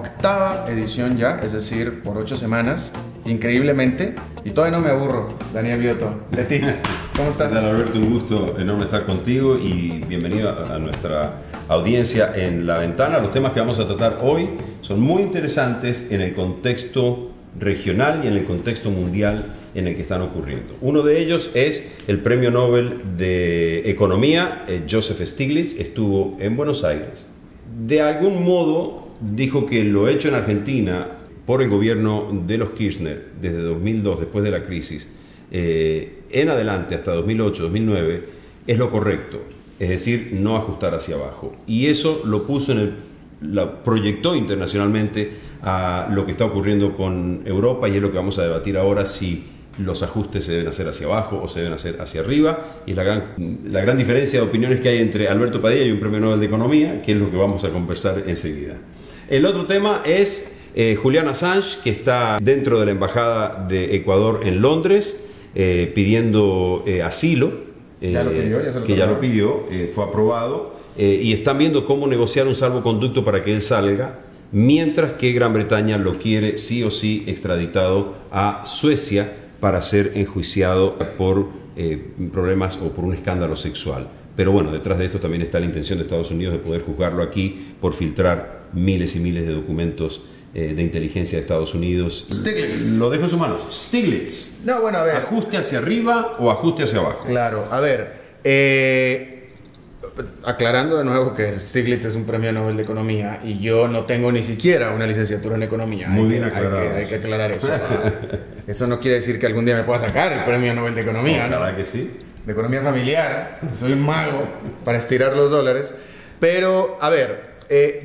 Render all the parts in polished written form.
octava edición ya, es decir, por 8 semanas, increíblemente, y todavía no me aburro, Daniel Biotto, de ti. ¿Cómo estás? ¿Qué tal, Alberto? Un gusto enorme estar contigo y bienvenido a nuestra audiencia en La Ventana. Los temas que vamos a tratar hoy son muy interesantes en el contexto regional y en el contexto mundial en el que están ocurriendo. Uno de ellos es el Premio Nobel de Economía, Joseph Stiglitz, estuvo en Buenos Aires. De algún modo dijo que lo hecho en Argentina por el gobierno de los Kirchner desde 2002, después de la crisis, en adelante hasta 2008-2009, es lo correcto, es decir, no ajustar hacia abajo. Y eso lo puso lo proyectó internacionalmente a lo que está ocurriendo con Europa, y es lo que vamos a debatir ahora, si los ajustes se deben hacer hacia abajo o se deben hacer hacia arriba, y es la gran diferencia de opiniones que hay entre Alberto Padilla y un Premio Nobel de Economía, que es lo que vamos a conversar enseguida. El otro tema es Julian Assange, que está dentro de la Embajada de Ecuador en Londres, pidiendo asilo, ya lo pidió, fue aprobado, y están viendo cómo negociar un salvoconducto para que él salga, mientras que Gran Bretaña lo quiere sí o sí extraditado a Suecia para ser enjuiciado por problemas o por un escándalo sexual. Pero bueno, detrás de esto también está la intención de Estados Unidos de poder juzgarlo aquí por filtrar miles y miles de documentos de inteligencia de Estados Unidos. Stiglitz. Lo dejo en sus manos. Stiglitz. No, bueno, a ver. ¿Ajuste hacia arriba o ajuste hacia abajo? Claro, a ver. Aclarando de nuevo que Stiglitz es un premio Nobel de Economía y yo no tengo ni siquiera una licenciatura en Economía. Muy bien aclarado. Hay que aclarar eso. Eso no quiere decir que algún día me pueda sacar el premio Nobel de Economía. Ojalá, ¿no? Que sí. De economía familiar. Soy un mago para estirar los dólares. Pero, a ver,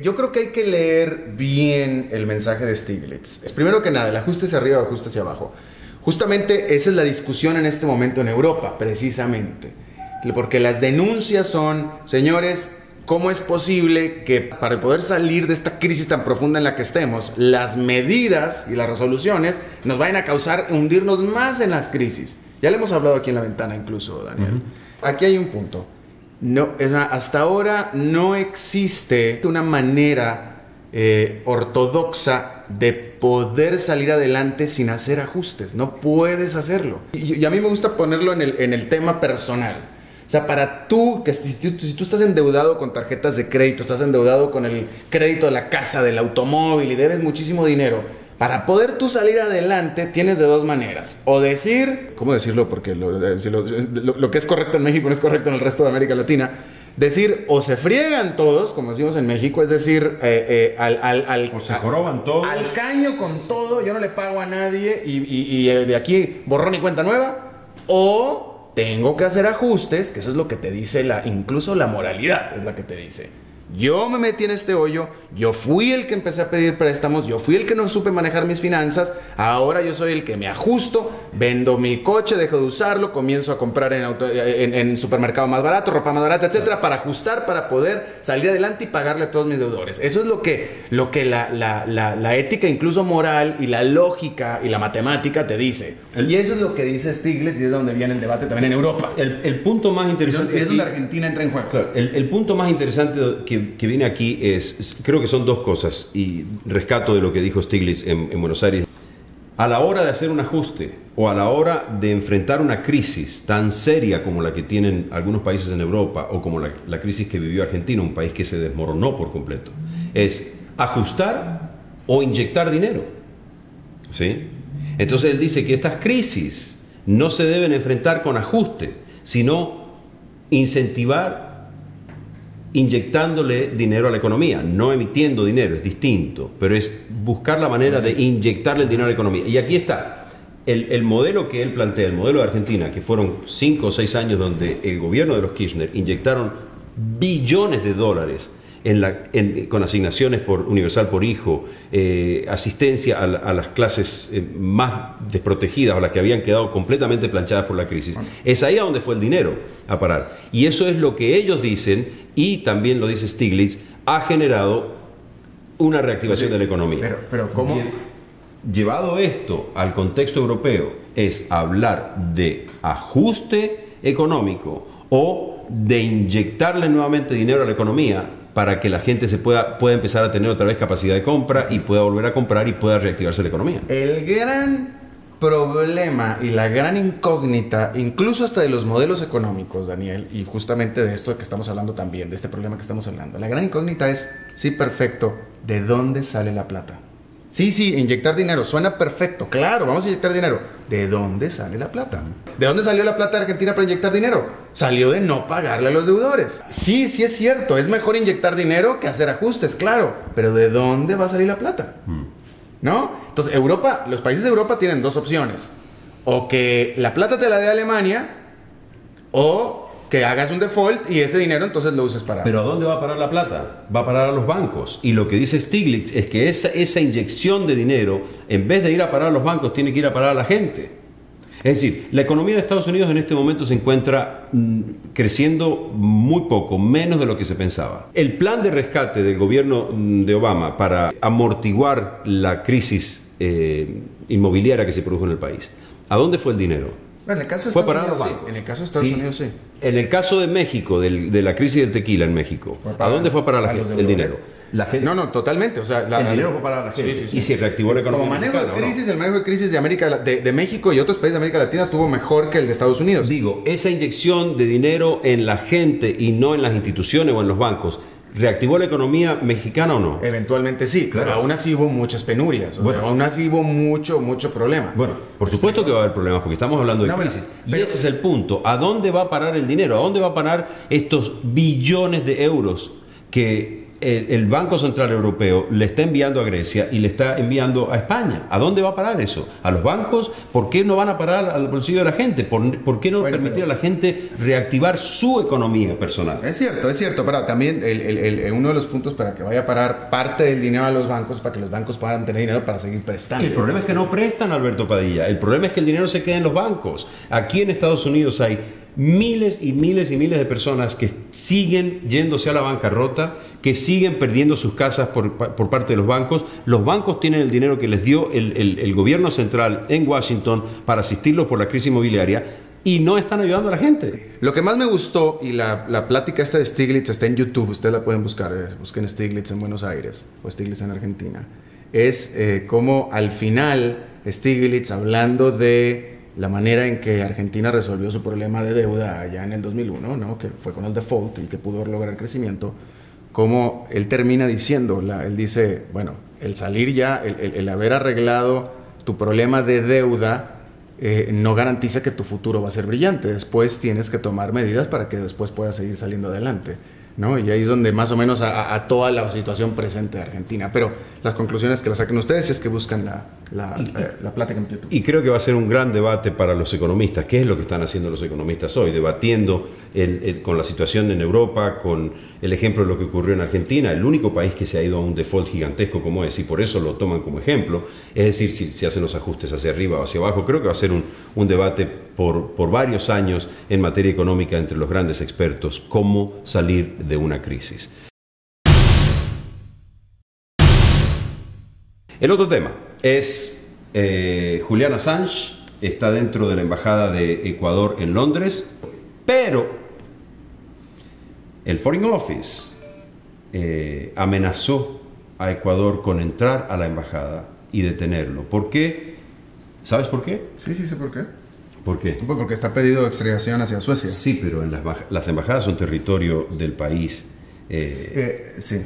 yo creo que hay que leer bien el mensaje de Stiglitz. Primero que nada, el ajuste hacia arriba o ajuste hacia abajo. Justamente esa es la discusión en este momento en Europa, precisamente. Porque las denuncias son, señores, ¿cómo es posible que para poder salir de esta crisis tan profunda en la que estemos, las medidas y las resoluciones nos vayan a causar hundirnos más en las crisis? Ya le hemos hablado aquí en La Ventana incluso, Daniel. Aquí hay un punto. No, hasta ahora no existe una manera ortodoxa de poder salir adelante sin hacer ajustes. No puedes hacerlo. Y a mí me gusta ponerlo en el tema personal. O sea, para tú, que si tú estás endeudado con tarjetas de crédito, estás endeudado con el crédito de la casa, del automóvil y debes muchísimo dinero, para poder tú salir adelante tienes de dos maneras. O decir, ¿cómo decirlo? Porque lo que es correcto en México no es correcto en el resto de América Latina. Decir, o se friegan todos, como decimos en México, es decir, o se joroban todos. Al caño con todo, yo no le pago a nadie y de aquí borrón y cuenta nueva. O tengo que hacer ajustes, que eso es lo que te dice incluso la moralidad, es la que te dice. Yo me metí en este hoyo, yo fui el que empecé a pedir préstamos, yo fui el que no supe manejar mis finanzas, ahora yo soy el que me ajusto, vendo mi coche, dejo de usarlo, comienzo a comprar en supermercado más barato, ropa más barata, etcétera, para ajustar, para poder salir adelante y pagarle a todos mis deudores. Eso es lo que la ética, incluso moral, y la lógica y la matemática te dice. Y eso es lo que dice Stiglitz, y es donde viene el debate también en Europa. El punto más interesante... Es donde Argentina entra en juego. Claro, el punto más interesante que viene aquí creo que son dos cosas, y rescato de lo que dijo Stiglitz en Buenos Aires. A la hora de hacer un ajuste o a la hora de enfrentar una crisis tan seria como la que tienen algunos países en Europa, o como la crisis que vivió Argentina, un país que se desmoronó por completo, es ajustar o inyectar dinero, ¿sí? Entonces él dice que estas crisis no se deben enfrentar con ajuste, sino incentivar inyectándole dinero a la economía, no emitiendo dinero, es distinto, pero es buscar la manera de inyectarle dinero a la economía. Y aquí está el modelo que él plantea, el modelo de Argentina, que fueron 5 o 6 años donde el gobierno de los Kirchner inyectaron billones de dólares con asignaciones universal por hijo, asistencia a las clases más desprotegidas, o las que habían quedado completamente planchadas por la crisis. Es ahí a donde fue el dinero a parar. Y eso es lo que ellos dicen, y también lo dice Stiglitz, ha generado una reactivación de la economía. Pero ¿cómo? Llevado esto al contexto europeo, es hablar de ajuste económico o de inyectarle nuevamente dinero a la economía, para que la gente pueda empezar a tener otra vez capacidad de compra y pueda volver a comprar y pueda reactivarse la economía. El gran problema y la gran incógnita, incluso hasta de los modelos económicos, Daniel, y justamente de esto que estamos hablando también, de este problema que estamos hablando, la gran incógnita es, sí, perfecto, ¿de dónde sale la plata? Sí, inyectar dinero, suena perfecto, claro, vamos a inyectar dinero. ¿De dónde sale la plata? ¿De dónde salió la plata de Argentina para inyectar dinero? Salió de no pagarle a los deudores. Sí es cierto, es mejor inyectar dinero que hacer ajustes, claro, pero ¿de dónde va a salir la plata? ¿No? Entonces, los países de Europa tienen dos opciones. O que la plata te la dé Alemania, o que hagas un default y ese dinero entonces lo uses para... Pero ¿a dónde va a parar la plata? Va a parar a los bancos. Y lo que dice Stiglitz es que esa inyección de dinero, en vez de ir a parar a los bancos, tiene que ir a parar a la gente. Es decir, la economía de Estados Unidos en este momento se encuentra creciendo muy poco, menos de lo que se pensaba. El plan de rescate del gobierno de Obama para amortiguar la crisis inmobiliaria que se produjo en el país, ¿a dónde fue el dinero? Bueno, en el caso de fue Estados parar a los Unidos, bancos. sí. En el caso de Estados Unidos, sí. En el caso de México, de la crisis del tequila en México, ¿a dónde fue a parar el dinero? La gente, no, totalmente. O sea, el dinero fue para la gente. Sí. Y se reactivó la economía. Como manejo de crisis, el manejo de crisis de México y otros países de América Latina estuvo mejor que el de Estados Unidos. Digo, esa inyección de dinero en la gente y no en las instituciones o en los bancos, ¿reactivó la economía mexicana o no? Eventualmente sí, claro. Pero aún así hubo muchas penurias. Bueno, aún así hubo mucho problema. Bueno, por supuesto que va a haber problemas porque estamos hablando de crisis. Y ese es el punto. ¿A dónde va a parar el dinero? ¿A dónde va a parar estos billones de euros que el Banco Central Europeo le está enviando a Grecia y le está enviando a España? ¿A dónde va a parar eso? ¿A los bancos? ¿Por qué no van a parar al bolsillo de la gente? ¿Por qué no permitir a la gente reactivar su economía personal? Es cierto, pero también uno de los puntos para que vaya a parar parte del dinero a los bancos, para que los bancos puedan tener dinero para seguir prestando. El problema es que no prestan, Alberto Padilla. El problema es que el dinero se queda en los bancos. Aquí en Estados Unidos hay miles y miles de personas que siguen yéndose a la bancarrota, que siguen perdiendo sus casas por parte de los bancos. Los bancos tienen el dinero que les dio el gobierno central en Washington para asistirlos por la crisis inmobiliaria y no están ayudando a la gente. Lo que más me gustó, y la plática esta de Stiglitz está en YouTube, ustedes la pueden buscar, busquen Stiglitz en Buenos Aires o Stiglitz en Argentina, es cómo al final Stiglitz, hablando de la manera en que Argentina resolvió su problema de deuda allá en el 2001, ¿no? Que fue con el default y que pudo lograr crecimiento, como él termina diciendo, él dice, bueno, el salir ya, el haber arreglado tu problema de deuda no garantiza que tu futuro va a ser brillante. Después tienes que tomar medidas para que después puedas seguir saliendo adelante, ¿no? Y ahí es donde más o menos a toda la situación presente de Argentina. Pero las conclusiones que las saquen ustedes es que buscan la plática en YouTube. Y creo que va a ser un gran debate para los economistas. ¿Qué es lo que están haciendo los economistas hoy? Debatiendo con la situación en Europa, con el ejemplo de lo que ocurrió en Argentina, el único país que se ha ido a un default gigantesco como es, y por eso lo toman como ejemplo. Es decir, si hacen los ajustes hacia arriba o hacia abajo. Creo que va a ser un debate por varios años en materia económica entre los grandes expertos, cómo salir de una crisis. El otro tema es Julian Assange, está dentro de la Embajada de Ecuador en Londres, pero el Foreign Office amenazó a Ecuador con entrar a la embajada y detenerlo. ¿Por qué? ¿Sabes por qué? Sí, sé por qué. ¿Por qué? Porque está pedido de extradición hacia Suecia. Sí, pero las embajadas son territorio del país. Sí.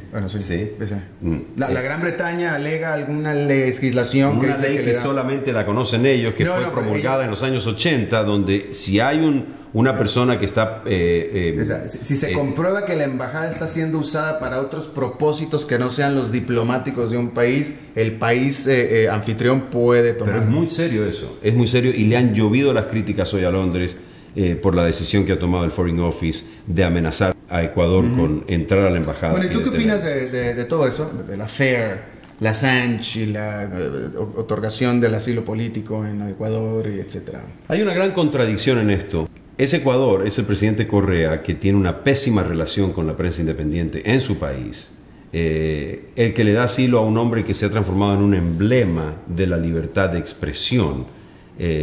La Gran Bretaña alega alguna legislación una ley que solamente la conocen ellos, que fue promulgada en los años 80, donde si hay una persona que está... si se comprueba que la embajada está siendo usada para otros propósitos que no sean los diplomáticos de un país, el país anfitrión puede tomar... Pero es muy serio eso, es muy serio, y le han llovido las críticas hoy a Londres por la decisión que ha tomado el Foreign Office de amenazar a Ecuador con entrar a la embajada. Bueno, ¿y tú qué opinas de todo eso? De la FAIR, la Assange y la otorgación del asilo político en Ecuador, y etcétera. Hay una gran contradicción en esto. Es Ecuador, es el presidente Correa, que tiene una pésima relación con la prensa independiente en su país. El que le da asilo a un hombre que se ha transformado en un emblema de la libertad de expresión,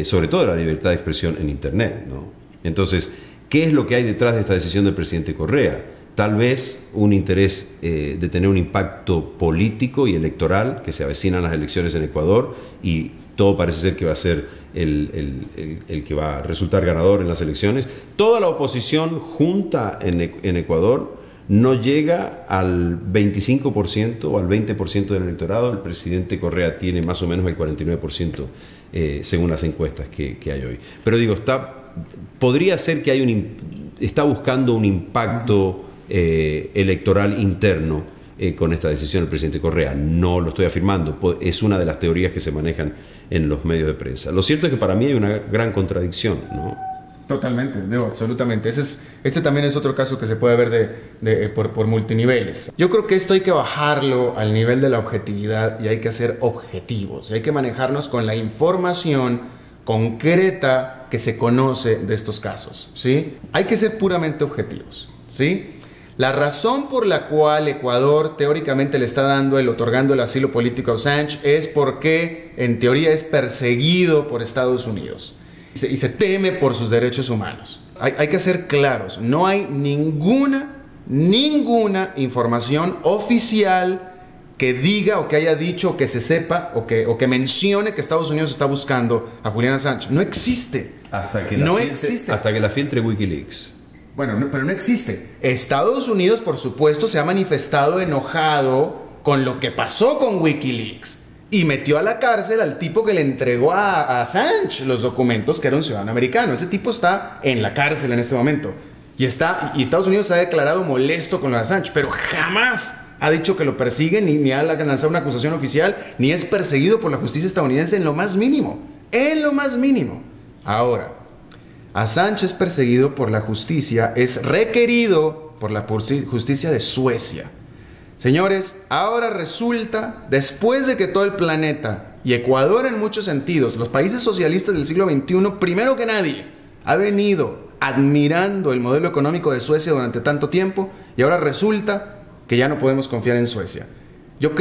sobre todo de la libertad de expresión en Internet, ¿no? Entonces, ¿qué es lo que hay detrás de esta decisión del presidente Correa? tal vez un interés de tener un impacto político y electoral, que se avecinan las elecciones en Ecuador y todo parece ser que va a ser el que va a resultar ganador en las elecciones. Toda la oposición junta en Ecuador no llega al 25% o al 20% del electorado. El presidente Correa tiene más o menos el 49%, según las encuestas que hay hoy. Pero digo, podría ser que está buscando un impacto electoral interno con esta decisión del presidente Correa. No lo estoy afirmando, es una de las teorías que se manejan en los medios de prensa. Lo cierto es que para mí hay una gran contradicción, ¿no? Totalmente, absolutamente. Este también es otro caso que se puede ver por multiniveles. Yo creo que esto hay que bajarlo al nivel de la objetividad y hay que ser objetivos. Hay que manejarnos con la información concreta que se conoce de estos casos, ¿sí? Hay que ser puramente objetivos, ¿sí? La razón por la cual Ecuador teóricamente le está otorgando el asilo político a Assange es porque en teoría es perseguido por Estados Unidos y se teme por sus derechos humanos. Hay que ser claros, no hay ninguna información oficial que diga o que haya dicho o que se sepa o que mencione que Estados Unidos está buscando a Julian Assange. No existe. Hasta que la filtre Wikileaks. Bueno, pero no existe. Estados Unidos, por supuesto, se ha manifestado enojado con lo que pasó con Wikileaks y metió a la cárcel al tipo que le entregó a Assange los documentos, que era un ciudadano americano. Ese tipo está en la cárcel en este momento. Y Estados Unidos se ha declarado molesto con lo de Assange, pero jamás ha dicho que lo persigue, ni ha lanzado una acusación oficial, ni es perseguido por la justicia estadounidense en lo más mínimo. En lo más mínimo. Ahora, Assange es perseguido por la justicia, es requerido por la justicia de Suecia. Señores, ahora resulta, después de que todo el planeta y Ecuador en muchos sentidos, los países socialistas del siglo XXI, primero que nadie, ha venido admirando el modelo económico de Suecia durante tanto tiempo y ahora resulta que ya no podemos confiar en Suecia. Yo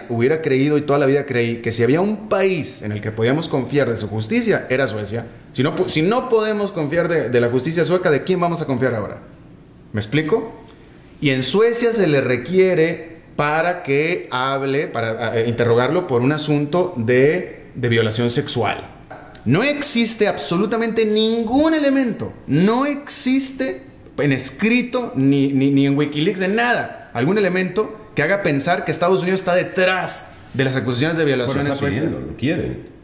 hubiera creído y toda la vida creí que si había un país en el que podíamos confiar de su justicia, era Suecia. Si no podemos confiar de la justicia sueca, ¿de quién vamos a confiar ahora? ¿Me explico? Y en Suecia se le requiere para que hable, para interrogarlo por un asunto de violación sexual. No existe absolutamente ningún elemento, no existe en escrito ni en Wikileaks, de nada, algún elemento que haga pensar que Estados Unidos está detrás de las acusaciones de violación en Suecia.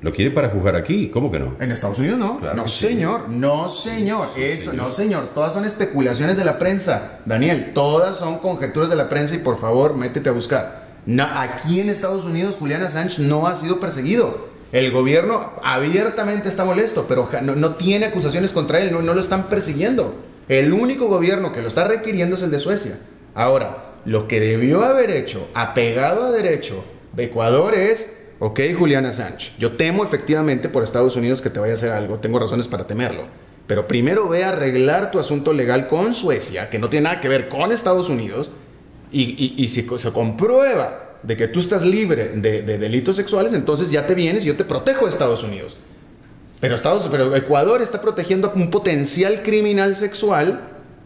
Lo quiere para juzgar aquí, ¿cómo que no? En Estados Unidos no. Claro, no, sí. señor, no, señor. Sí, Eso, señor. no, señor. Todas son especulaciones de la prensa, Daniel. Todas son conjeturas de la prensa y por favor, métete a buscar. No, aquí en Estados Unidos, Julian Assange no ha sido perseguido. El gobierno abiertamente está molesto, pero no tiene acusaciones contra él, no lo están persiguiendo. El único gobierno que lo está requiriendo es el de Suecia. Ahora, lo que debió haber hecho, apegado a derecho, de Ecuador es, ok, Julian Assange, yo temo efectivamente por Estados Unidos que te vaya a hacer algo, tengo razones para temerlo, pero primero ve a arreglar tu asunto legal con Suecia, que no tiene nada que ver con Estados Unidos, y si se comprueba de que tú estás libre de delitos sexuales, entonces ya te vienes y yo te protejo de Estados Unidos. Pero Ecuador está protegiendo a un potencial criminal sexual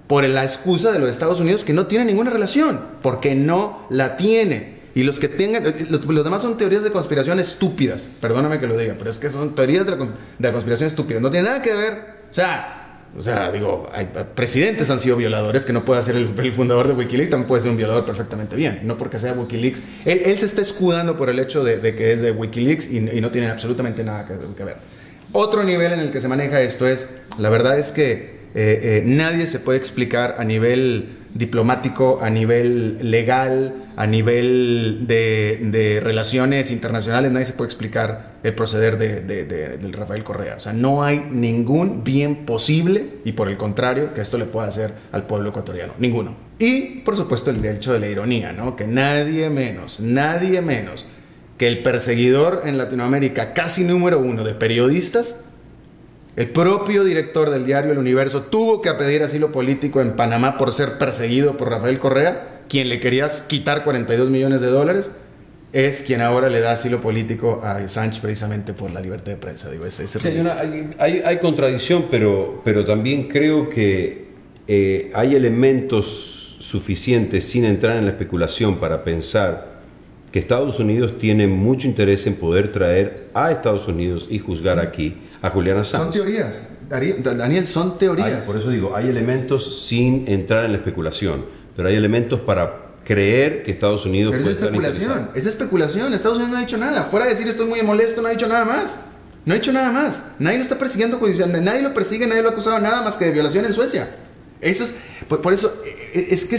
por la excusa de los Estados Unidos que no tiene ninguna relación, porque no la tiene. Y los que tengan, los demás son teorías de conspiración estúpidas, perdóname que lo diga, pero es que son teorías de la conspiración estúpidas, no tiene nada que ver, o sea, digo, hay presidentes han sido violadores, que no puede ser el fundador de Wikileaks, también puede ser un violador perfectamente bien, no porque sea Wikileaks, él se está escudando por el hecho de que es de Wikileaks y no tiene absolutamente nada que ver. Otro nivel en el que se maneja esto es, la verdad es que nadie se puede explicar a nivel diplomático, a nivel legal, a nivel de relaciones internacionales, nadie se puede explicar el proceder del Rafael Correa. O sea, no hay ningún bien posible y por el contrario que esto le pueda hacer al pueblo ecuatoriano, ninguno. Y por supuesto el hecho de la ironía, ¿no? Que nadie menos que el perseguidor en Latinoamérica casi número uno de periodistas, el propio director del diario El Universo, tuvo que pedir asilo político en Panamá por ser perseguido por Rafael Correa, quien le quería quitar $42 millones, es quien ahora le da asilo político a Assange precisamente por la libertad de prensa. Digo, sí, hay contradicción, pero también creo que hay elementos suficientes sin entrar en la especulación para pensar que Estados Unidos tiene mucho interés en poder traer a Estados Unidos y juzgar aquí a Julian Assange? Son teorías, Daniel, son teorías. Por eso digo, hay elementos sin entrar en la especulación, pero hay elementos para creer que Estados Unidos puede estar interesado. Es especulación, Estados Unidos no ha dicho nada. Fuera de decir estoy muy molesto, no ha dicho nada más. No ha dicho nada más. Nadie lo está persiguiendo judicialmente, nadie lo persigue, nadie lo ha acusado nada más que de violación en Suecia. Eso es, por eso es que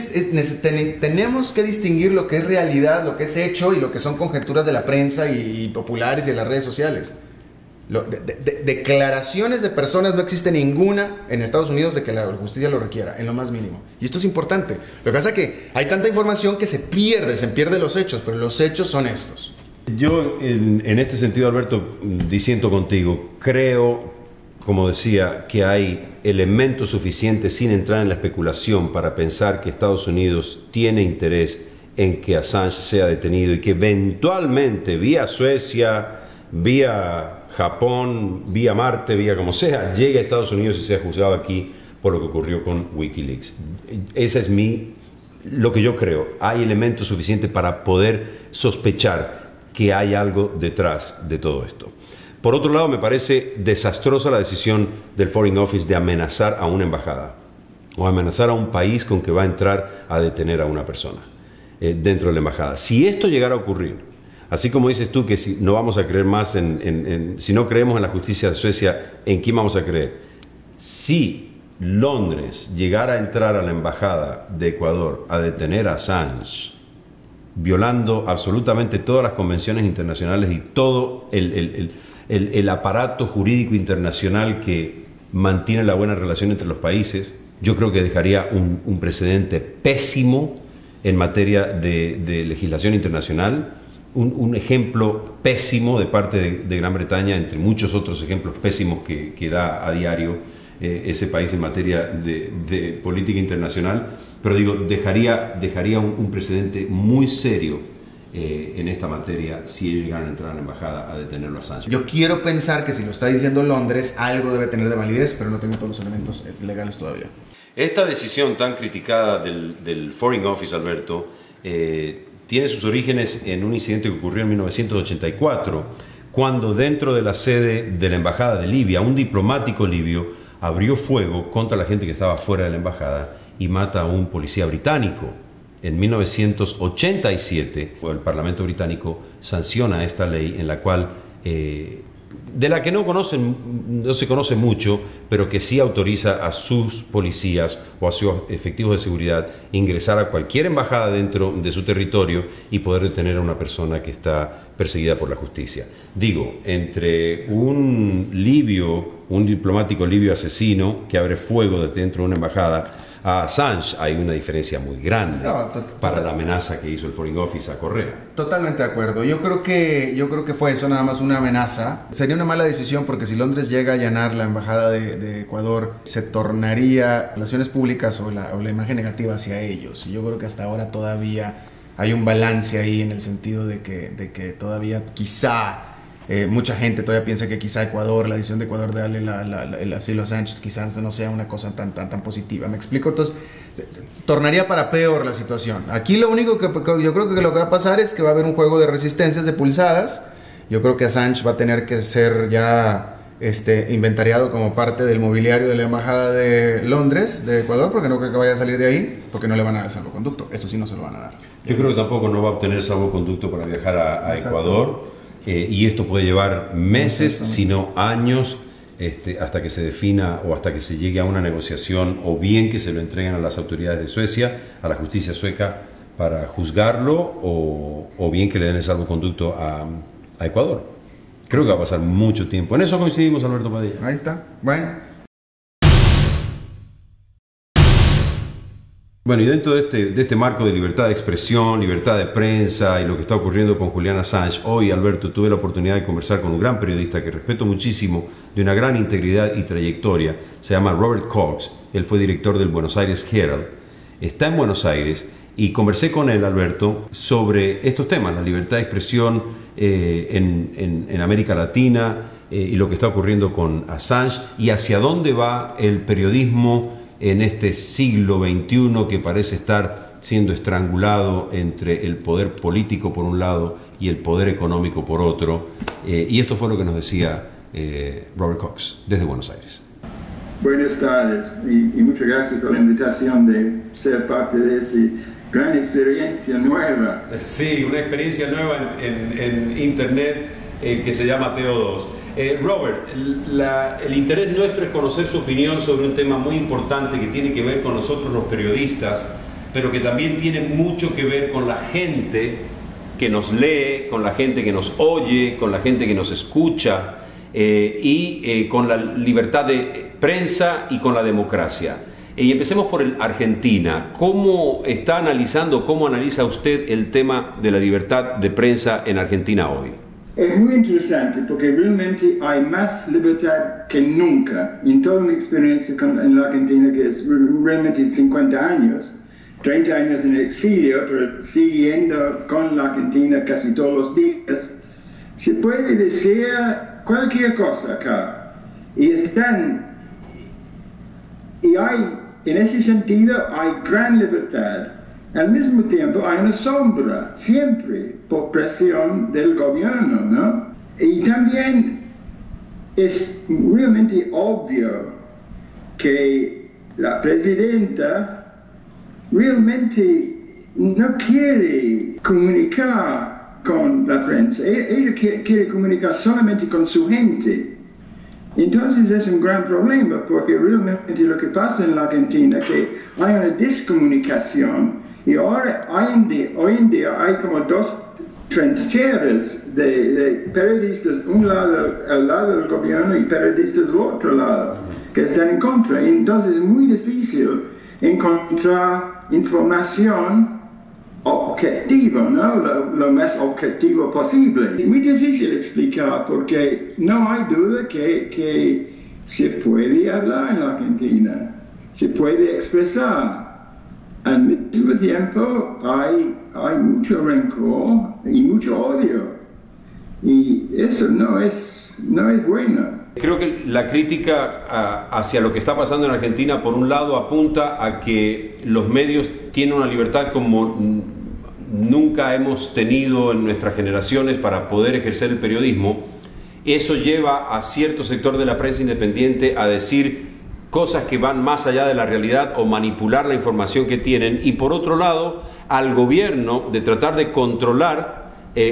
tenemos que distinguir lo que es realidad, lo que es hecho y lo que son conjeturas de la prensa y populares y de las redes sociales. Declaraciones de personas no existe ninguna en Estados Unidos de que la justicia lo requiera, en lo más mínimo. Y esto es importante. Lo que pasa es que hay tanta información que se pierde los hechos, pero los hechos son estos. Yo, en este sentido, Alberto, disiento contigo. Creo, como decía, que hay elementos suficientes sin entrar en la especulación para pensar que Estados Unidos tiene interés en que Assange sea detenido y que eventualmente vía Suecia, vía Japón, vía Marte, vía como sea, llegue a Estados Unidos y sea juzgado aquí por lo que ocurrió con Wikileaks. Ese es lo que yo creo. Hay elementos suficientes para poder sospechar que hay algo detrás de todo esto. Por otro lado, me parece desastrosa la decisión del Foreign Office de amenazar a una embajada o amenazar a un país con que va a entrar a detener a una persona dentro de la embajada. Si esto llegara a ocurrir, así como dices tú que si no vamos a creer más si no creemos en la justicia de Suecia, ¿en quién vamos a creer? Si Londres llegara a entrar a la embajada de Ecuador a detener a Assange, violando absolutamente todas las convenciones internacionales y todo el aparato jurídico internacional que mantiene la buena relación entre los países, yo creo que dejaría un precedente pésimo en materia de legislación internacional, un ejemplo pésimo de parte de Gran Bretaña, entre muchos otros ejemplos pésimos que da a diario ese país en materia de política internacional, pero digo, dejaría un precedente muy serio en esta materia si ellos llegaran a entrar a la embajada a detenerlo a Assange. Yo quiero pensar que si lo está diciendo Londres, algo debe tener de validez, pero no tengo todos los elementos legales todavía. Esta decisión tan criticada del Foreign Office, Alberto, tiene sus orígenes en un incidente que ocurrió en 1984, cuando dentro de la sede de la embajada de Libia, un diplomático libio abrió fuego contra la gente que estaba fuera de la embajada y mata a un policía británico. En 1987, el Parlamento británico sanciona esta ley en la cual, de la que no se conoce mucho, pero que sí autoriza a sus policías o a sus efectivos de seguridad ingresar a cualquier embajada dentro de su territorio y poder detener a una persona que está perseguida por la justicia. Digo, entre un diplomático libio asesino que abre fuego desde dentro de una embajada, a Assange hay una diferencia muy grande para la amenaza que hizo el Foreign Office a Correa. Totalmente de acuerdo. Yo creo que fue eso, nada más una amenaza. Sería una mala decisión porque si Londres llega a allanar la embajada de Ecuador, se tornaría relaciones públicas o la imagen negativa hacia ellos. Y yo creo que hasta ahora todavía hay un balance ahí en el sentido de que todavía quizá mucha gente todavía piensa que quizá Ecuador, la decisión de Ecuador de darle el asilo a Sánchez quizás no sea una cosa tan positiva. ¿Me explico? Entonces, tornaría para peor la situación. Aquí lo único que yo creo que lo que va a pasar es que va a haber un juego de resistencias, de pulsadas. Yo creo que Assange va a tener que ser ya inventariado como parte del mobiliario de la embajada de Londres, de Ecuador, porque no creo que vaya a salir de ahí, porque no le van a dar el salvoconducto. Eso sí no se lo van a dar. Yo creo que tampoco no va a obtener salvoconducto para viajar a Ecuador. Y esto puede llevar meses, si no años, hasta que se defina o hasta que se llegue a una negociación, o bien que se lo entreguen a las autoridades de Suecia, a la justicia sueca, para juzgarlo, o bien que le den el salvoconducto a Ecuador. Creo que va a pasar mucho tiempo. En eso coincidimos, Alberto Padilla. Ahí está. Bueno, y dentro de este marco de libertad de expresión, libertad de prensa y lo que está ocurriendo con Julian Assange, hoy, Alberto, tuve la oportunidad de conversar con un gran periodista que respeto muchísimo, de una gran integridad y trayectoria. Se llama Robert Cox. Él fue director del Buenos Aires Herald. Está en Buenos Aires y conversé con él, Alberto, sobre estos temas, la libertad de expresión en América Latina y lo que está ocurriendo con Assange y hacia dónde va el periodismo en este siglo XXI que parece estar siendo estrangulado entre el poder político por un lado y el poder económico por otro. Y esto fue lo que nos decía Robert Cox desde Buenos Aires. Buenas tardes y muchas gracias por la invitación de ser parte de esa gran experiencia nueva. Sí, una experiencia nueva en Internet que se llama TO2. Robert, el interés nuestro es conocer su opinión sobre un tema muy importante que tiene que ver con nosotros los periodistas, pero que también tiene mucho que ver con la gente que nos lee, con la gente que nos oye, con la gente que nos escucha y con la libertad de prensa y con la democracia. Y empecemos por Argentina. ¿Cómo está analizando, cómo analiza usted el tema de la libertad de prensa en Argentina hoy? Es muy interesante porque realmente hay más libertad que nunca en toda mi experiencia en la Argentina, que es realmente 50 años, 30 años en exilio, pero siguiendo con la Argentina casi todos los días. Se puede decir cualquier cosa acá. Y hay, en ese sentido, hay gran libertad. Al mismo tiempo hay una sombra, siempre, por presión del gobierno, ¿no? Y también es realmente obvio que la presidenta realmente no quiere comunicar con la prensa. Ella quiere comunicar solamente con su gente. Entonces es un gran problema porque realmente lo que pasa en la Argentina es que hay una descomunicación y ahora, hoy en día hay como dos trincheras de periodistas, un lado al lado del gobierno y periodistas del otro lado, que están en contra. Y entonces es muy difícil encontrar información objetivo, ¿no? Lo más objetivo posible. Es muy difícil explicar porque no hay duda que se puede hablar en la Argentina, se puede expresar. Al mismo tiempo hay mucho rencor y mucho odio y eso no es bueno. Creo que la crítica hacia lo que está pasando en Argentina, por un lado, apunta a que los medios tienen una libertad como nunca hemos tenido en nuestras generaciones para poder ejercer el periodismo. Eso lleva a cierto sector de la prensa independiente a decir cosas que van más allá de la realidad o manipular la información que tienen, y por otro lado al gobierno de tratar de controlar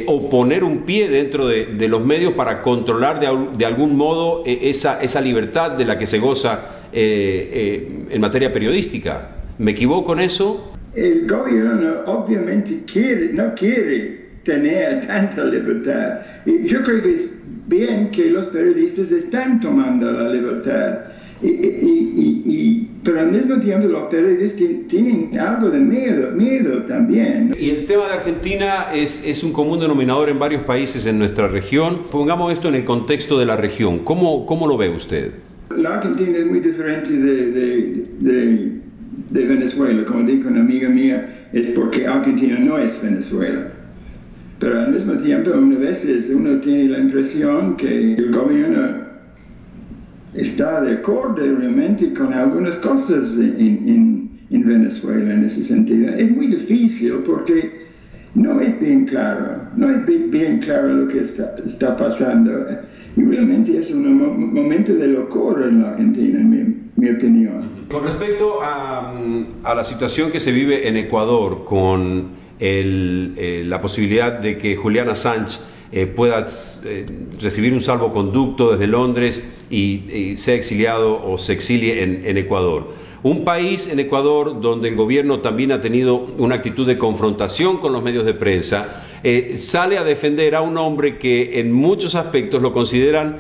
o poner un pie dentro de los medios para controlar de algún modo esa libertad de la que se goza en materia periodística. ¿Me equivoco en eso? El gobierno obviamente no quiere tener tanta libertad. Y yo creo que es bien que los periodistas están tomando la libertad. Pero al mismo tiempo los periodistas tienen algo de miedo también. Y el tema de Argentina es un común denominador en varios países en nuestra región. Pongamos esto en el contexto de la región. ¿Cómo lo ve usted? La Argentina es muy diferente de Venezuela. Como dijo una amiga mía, es porque Argentina no es Venezuela. Pero al mismo tiempo, unas veces uno tiene la impresión que el gobierno está de acuerdo realmente con algunas cosas en Venezuela en ese sentido. Es muy difícil porque no es bien claro lo que está pasando. Y realmente es un momento de locura en la Argentina, en mi opinión. Con respecto a la situación que se vive en Ecuador con la posibilidad de que Julian Assange pueda recibir un salvoconducto desde Londres y sea exiliado o se exilie en Ecuador. Un país en Ecuador donde el gobierno también ha tenido una actitud de confrontación con los medios de prensa, sale a defender a un hombre que en muchos aspectos lo consideran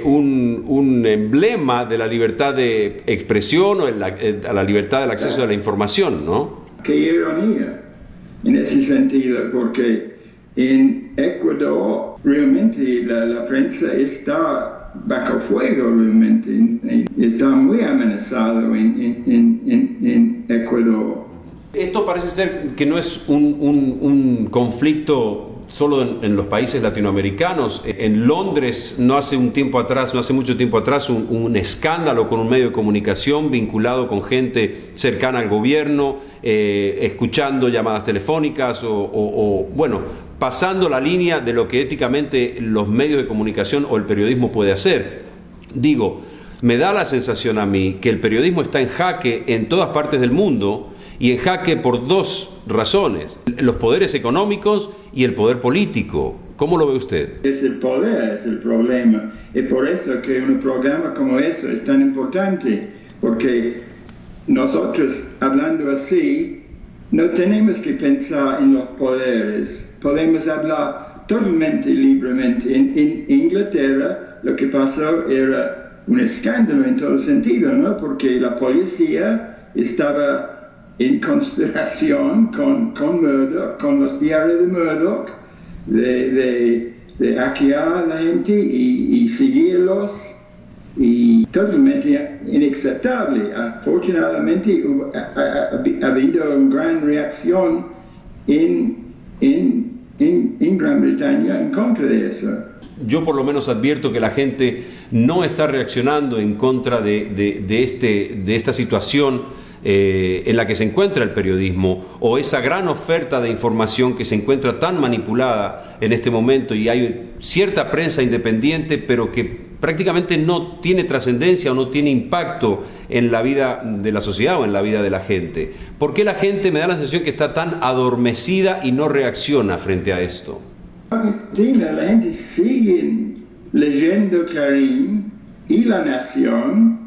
un emblema de la libertad de expresión o a la libertad del acceso a la información, ¿no? Qué ironía en ese sentido, porque en Ecuador realmente la prensa está bajo fuego, realmente está muy amenazado en Ecuador. Esto parece ser que no es un conflicto solo en los países latinoamericanos. En Londres, no hace mucho tiempo atrás, un escándalo con un medio de comunicación vinculado con gente cercana al gobierno, escuchando llamadas telefónicas bueno, pasando la línea de lo que éticamente los medios de comunicación o el periodismo puede hacer. Digo, me da la sensación a mí que el periodismo está en jaque en todas partes del mundo, y en jaque por dos razones: los poderes económicos y el poder político. ¿Cómo lo ve usted? Es el poder, es el problema. Y por eso que un programa como eso es tan importante, porque nosotros, hablando así, no tenemos que pensar en los poderes. Podemos hablar totalmente libremente. En Inglaterra lo que pasó era un escándalo en todo sentido, ¿no? Porque la policía estaba en conspiración con Murdoch, con los diarios de Murdoch, de hackear a la gente y seguirlos, y totalmente inaceptable. Afortunadamente ha habido una gran reacción en Gran Bretaña en contra de eso. Yo por lo menos advierto que la gente no está reaccionando en contra de esta situación en la que se encuentra el periodismo, o esa gran oferta de información que se encuentra tan manipulada en este momento, y hay cierta prensa independiente pero que prácticamente no tiene trascendencia o no tiene impacto en la vida de la sociedad o en la vida de la gente. ¿Por qué la gente, me da la sensación que está tan adormecida y no reacciona frente a esto? En Argentina la gente sigue leyendo Clarín y La Nación.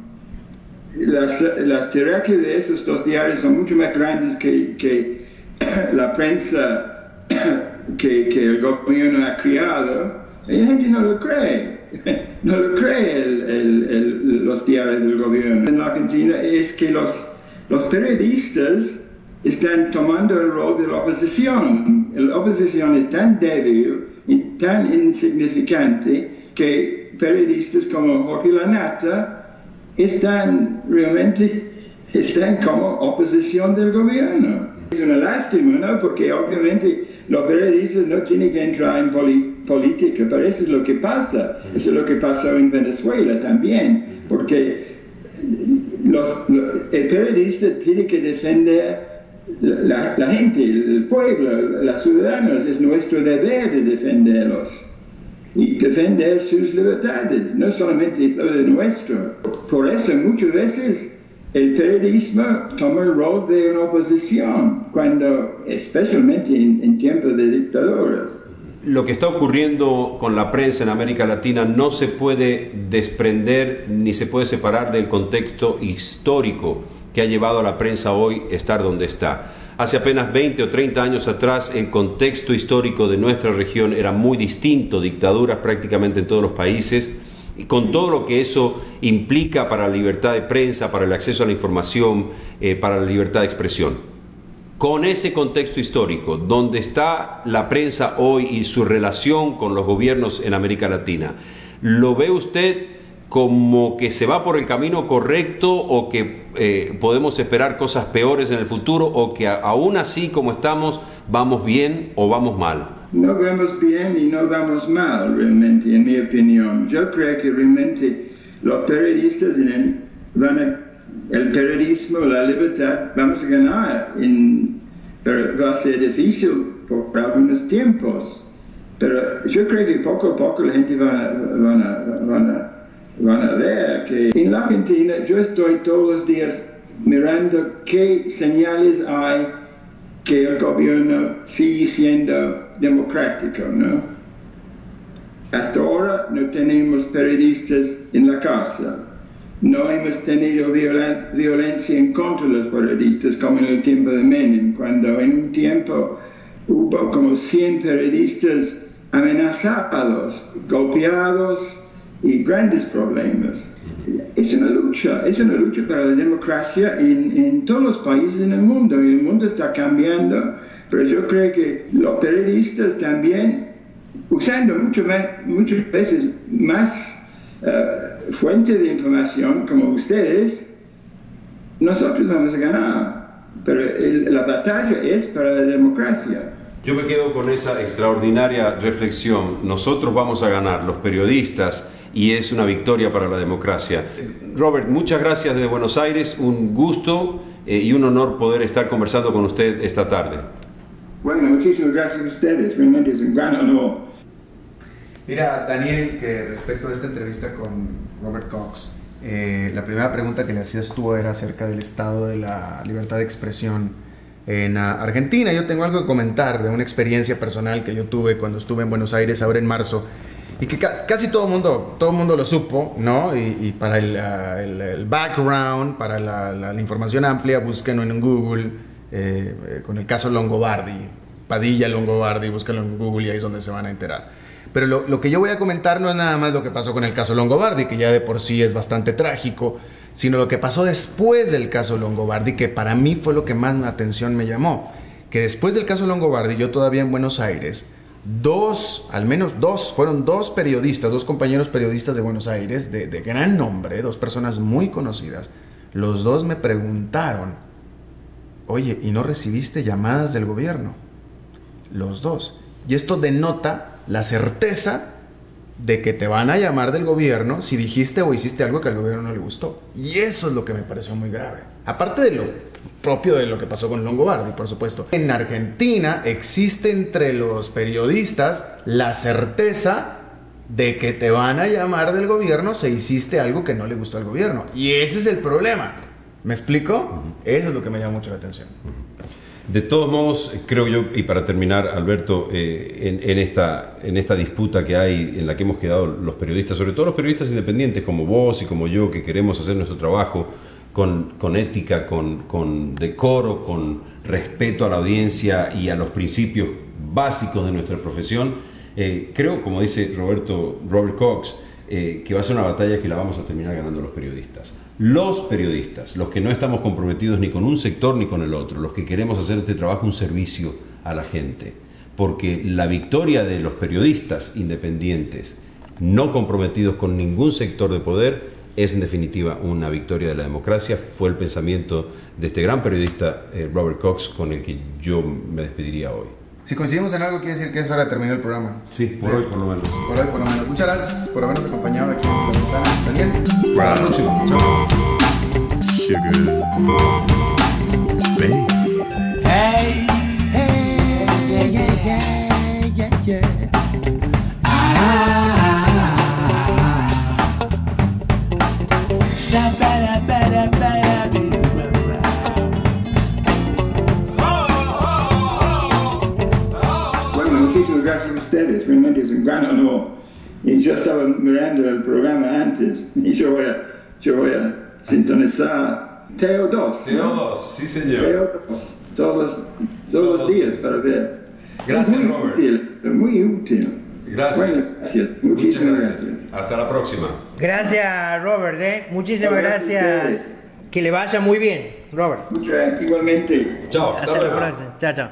Las jerarquías de esos dos diarios son mucho más grandes que la prensa que el gobierno ha creado, y la gente no lo cree. No lo cree los diarios del gobierno. En la Argentina es que los periodistas están tomando el rol de la oposición. La oposición es tan débil y tan insignificante que periodistas como Jorge Lanata están como oposición del gobierno. Es una lástima, ¿no? Porque obviamente los periodistas no tienen que entrar en política, pero eso es lo que pasa. Eso es lo que pasó en Venezuela también, porque el periodista tiene que defender la gente, el pueblo, los ciudadanos. Es nuestro deber de defenderlos y defender sus libertades, no solamente lo de nuestro. Por eso muchas veces el periodismo toma el rol de una oposición, especialmente en tiempos de dictaduras. Lo que está ocurriendo con la prensa en América Latina no se puede desprender ni se puede separar del contexto histórico que ha llevado a la prensa hoy a estar donde está. Hace apenas 20 o 30 años atrás el contexto histórico de nuestra región era muy distinto, dictaduras prácticamente en todos los países, y con todo lo que eso implica para la libertad de prensa, para el acceso a la información, para la libertad de expresión. Con ese contexto histórico, donde está la prensa hoy y su relación con los gobiernos en América Latina, ¿lo ve usted como que se va por el camino correcto, o que podemos esperar cosas peores en el futuro, o que aún así como estamos vamos bien o vamos mal? No vamos bien y no vamos mal realmente, en mi opinión. Yo creo que realmente los periodistas el periodismo, la libertad, vamos a ganar, pero va a ser difícil por algunos tiempos. Pero yo creo que poco a poco la gente van a ver que en la Argentina yo estoy todos los días mirando qué señales hay que el gobierno sigue siendo democrático, ¿no? Hasta ahora no tenemos periodistas en la cárcel, no hemos tenido violencia en contra de los periodistas como en el tiempo de Menem, cuando en un tiempo hubo como 100 periodistas amenazados, golpeados, y grandes problemas. Es una lucha para la democracia en todos los países en el mundo, y el mundo está cambiando, pero yo creo que los periodistas también, usando muchas veces más fuentes de información como ustedes, nosotros vamos a ganar, pero la batalla es para la democracia. Yo me quedo con esa extraordinaria reflexión. Nosotros vamos a ganar, los periodistas, y es una victoria para la democracia. Robert, muchas gracias desde Buenos Aires, un gusto y un honor poder estar conversando con usted esta tarde. Bueno, muchísimas gracias a ustedes, realmente es un gran honor. Mira, Daniel, que respecto a esta entrevista con Robert Cox, la primera pregunta que le hacías tú era acerca del estado de la libertad de expresión en Argentina. Yo tengo algo que comentar de una experiencia personal que yo tuve cuando estuve en Buenos Aires ahora en marzo y que casi todo el mundo lo supo, ¿no? Y para el background, para la información amplia, búsquenlo en Google con el caso Longobardi, Padilla Longobardi, búsquenlo en Google y ahí es donde se van a enterar. Pero lo que yo voy a comentar no es nada más lo que pasó con el caso Longobardi, que ya de por sí es bastante trágico, sino lo que pasó después del caso Longobardi, que para mí fue lo que más la atención me llamó. Que después del caso Longobardi, yo todavía en Buenos Aires, fueron dos periodistas, dos compañeros periodistas de Buenos Aires, de gran nombre, dos personas muy conocidas, los dos me preguntaron, oye, ¿y no recibiste llamadas del gobierno? Los dos. Y esto denota la certeza de que te van a llamar del gobierno si dijiste o hiciste algo que al gobierno no le gustó. Y eso es lo que me pareció muy grave. Aparte de lo propio de lo que pasó con Longobardi, por supuesto. En Argentina existe entre los periodistas la certeza de que te van a llamar del gobierno si hiciste algo que no le gustó al gobierno. Y ese es el problema. ¿Me explico? Eso es lo que me llama mucho la atención. De todos modos, creo yo, y para terminar, Alberto, en esta disputa que hay, en la que hemos quedado los periodistas, sobre todo los periodistas independientes como vos y como yo, que queremos hacer nuestro trabajo con ética, con decoro, con respeto a la audiencia y a los principios básicos de nuestra profesión, creo, como dice Robert Cox, que va a ser una batalla que la vamos a terminar ganando los periodistas. Los periodistas, los que no estamos comprometidos ni con un sector ni con el otro, los que queremos hacer este trabajo un servicio a la gente, porque la victoria de los periodistas independientes, no comprometidos con ningún sector de poder, es en definitiva una victoria de la democracia. Fue el pensamiento de este gran periodista Robert Cox, con el que yo me despediría hoy. Si coincidimos en algo, quiere decir que es hora de terminar el programa. Sí, por hoy por lo menos. Por hoy por lo menos. Muchas gracias por habernos acompañado aquí en La Ventana. Daniel. Hasta la próxima. Chao. Sugar. Babe. Hey, hey, yeah, yeah, yeah, yeah, yeah. Bueno, muchísimas gracias a ustedes, realmente es un gran honor. Y yo estaba mirando el programa antes y yo voy a sintonizar TO2. TO2, sí señor. TO2, todos los días para ver. Gracias, muy Robert. Útil, muy útil. Gracias. Bueno, gracias. Muchísimas gracias. Hasta la próxima. Gracias, Robert. Muchísimas Gracias a gracias. ustedes. Que le vaya muy bien, Robert. Igualmente. Chao. Hasta Hasta la luego. próxima. Chao, chao.